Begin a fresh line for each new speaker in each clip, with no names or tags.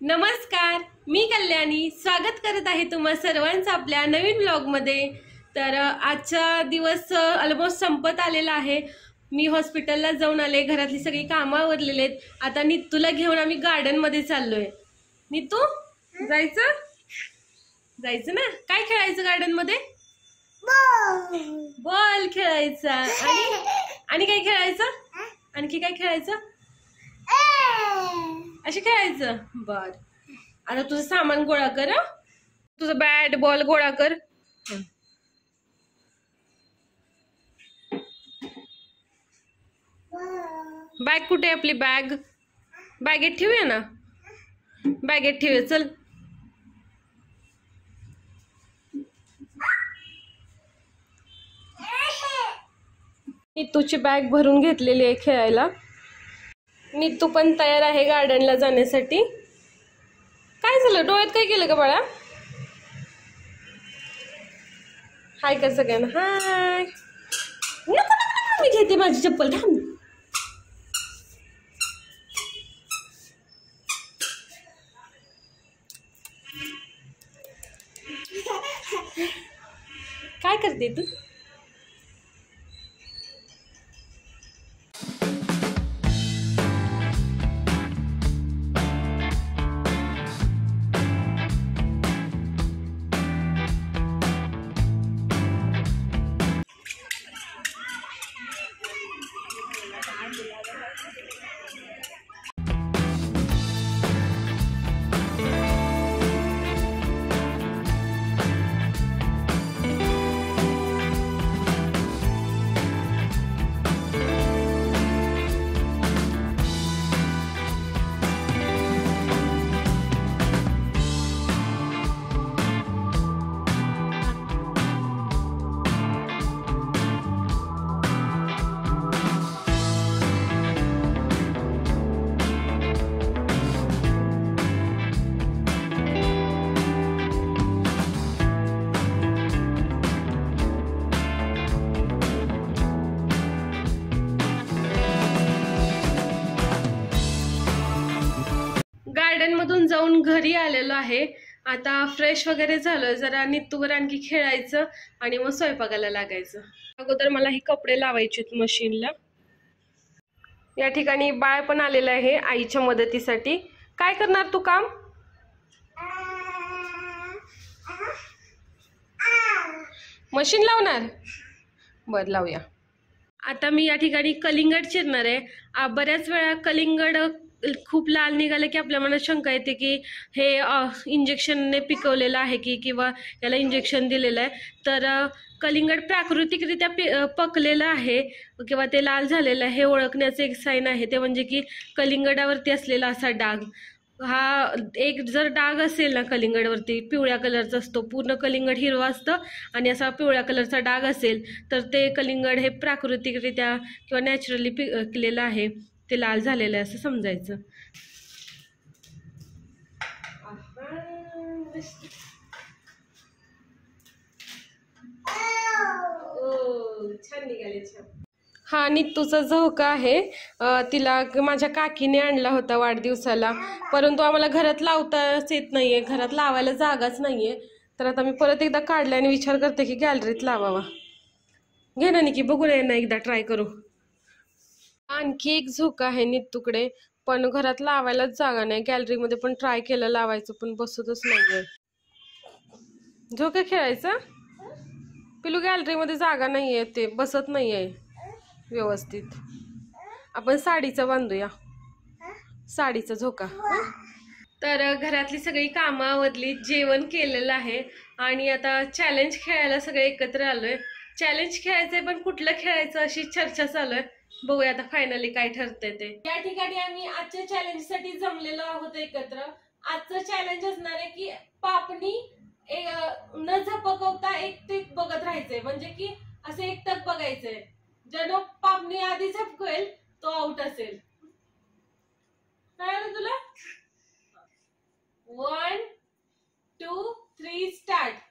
नमस्कार, मी कल्याणी स्वागत करत आहे तुम्हा सर्वांचं आपल्या नवीन व्लॉगमध्ये। तर आजचा दिवस ऑलमोस्ट संपत आलेला आहे। मी हॉस्पिटलला जाऊन आले, घरातली सगळी कामं आवरलेली आहेत। आता नित्तूला घेऊन आम्ही गार्डन मध्ये चाललोय। नित्तू जायचं जायचं ना? काय खेळायचं गार्डन मध्ये? बॉल खेळायचा। आणि काय खेळायचं? आणखी काय खेळायचं? असे खेळायचं। बर, आता तुझं सामान गोळा कर, तुझं बॅट बॉल गोळा कर। बॅग कुठे आहे आपली? बॅग बॅगेत ठेवूया ना, बॅगेत ठेवूया। चल नित्तूची बॅग भरून घेतलेली आहे खेळायला। नित्तू पण तयार आहे गार्डनला जाण्यासाठी। काय झालं, डोळ्यात काय केलं का बाळा? हाय कर सगळ्यांना, हाय। नको नको, मी घेते माझी चप्पल, थांब। काय करते तू? गार्डन मधून जाऊन घरी आलेलो आहे। आता फ्रेश वगैरे झालोय, जरा नित्तूवर आणखी खेळायचं आणि मग स्वयंपाकाला लागायचं। अगोदर मला हे कपडे लावायचे मशीनला। या ठिकाणी बाळ पण आलेलं आहे आईच्या मदतीसाठी। काय करणार तू काम? मशीन लावणार? बर, लावूया। आता मी या ठिकाणी कलिंगड चिरणार आहे। बऱ्याच वेळा कलिंगड खूप लाल निघाले की आपल्या मनात शंका येते की हे इंजेक्शनने पिकवलेलं आहे की किंवा याला इंजेक्शन दिलेलं आहे। तर कलिंगड प्राकृतिकरित्या पकलेलं आहे किंवा ते लाल झालेलं आहे हे ओळखण्याचं एक साईन आहे, ते म्हणजे की कलिंगडावरती असलेला असा डाग। हा एक जर डाग असेल ना कलिंगडवरती, पिवळ्या कलरचा असतो, पूर्ण कलिंगड हिरवा असतं आणि असा पिवळ्या कलरचा डाग असेल तर ते कलिंगड हे प्राकृतिकरित्या किंवा नॅचरली पिकलेलं आहे, ते लाल झालेलं आहे असं समजायचं। छान निघाले, छान। हा नित्तूचा झोका आहे। तिला माझ्या काकीने आणला होता वाढदिवसाला, परंतु आम्हाला घरात लावताच येत नाहीये, घरात लावायला जागाच नाहीये। तर आता मी परत एकदा काढला आणि विचार करते की गॅलरीत लावावा। घे ना निकी, बघू ना एकदा ट्राय करू। आणखी एक झोका आहे नित्तूकडे, पण घरात लावायलाच जागा नाही। गॅलरीमध्ये पण ट्राय केलं लावायचं, पण बसतच नाहीये। झोका खेळायचा पिलू, गॅलरीमध्ये जागा नाहीये, ते बसत नाहीये व्यवस्थित। आपण साडीचं बांधूया, साडीचा झोका। तर घरातली सगळी कामं आवरली, जेवण केलेलं आहे आणि आता चॅलेंज खेळायला सगळे एकत्र आलोय। चॅलेंज खेळायचंय, पण कुठलं खेळायचं अशी चर्चा चालू आहे। बघूया आता फायनली काय ठरतंय ते। या ठिकाणी आम्ही आजच्या चॅलेंज साठी जमलेलो आहोत एकत्र। आजचं चॅलेंज असणार आहे की पापणी न झपकवता एकटक बघत राहायचंय, म्हणजे की असं एकटक बघायचंय। ज्यानं पापणी आधी झपकवेल तो आउट असेल। कळलं तुला? 1 2 3 स्टार्ट।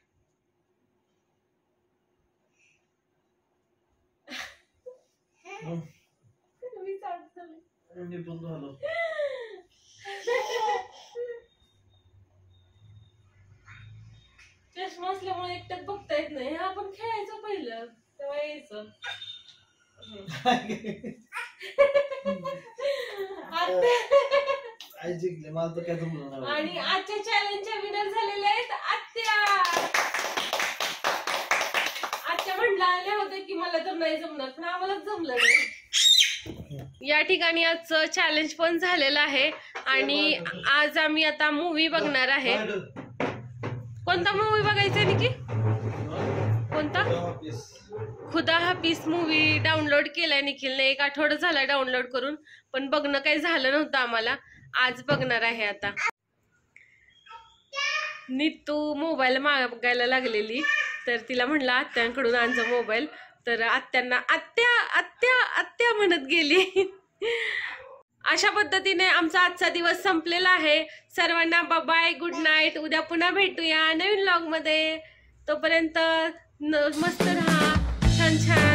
चष्मा असल्यामुळे एकट्यात बघता येत नाही. आपण खेळायचं पहिलं तेव्हा यायचं. आणि आजच्या चॅलेंजच्या विनर झालेल्या आहेत आत्या. आत्या म्हणला आले होते की मला तर नाही जमणार, पण आम्हालाच जमलं नाही. या ठिकाणी आजचं चॅलेंज पण झालेलं आहे आणि आज आम्ही आता मूवी बघणार आहे. कोणता मूवी बघायचा निकी? कोणता? खुदा हाफिज मूवी डाउनलोड केलाय निखिलने. 1 आठवडा झाला डाउनलोड करून, पण बघणं काही झालं नव्हतं आम्हाला. आज बघणार आहे आता. नीतू मोबाईल मागायला लागलेली, तर तिला म्हणलं आत्यांकडून आमचा मोबाईल. तर आत्यांना आत्या आत्या आत्या म्हणत गेली. अशा पद्धतीने आमचा आजचा दिवस संपलेला आहे. सर्वांना बाय, गुड नाईट. उद्या पुन्हा भेटूया नवीन व्लॉग मध्ये. तोपर्यंत मस्त राहा, छान छान.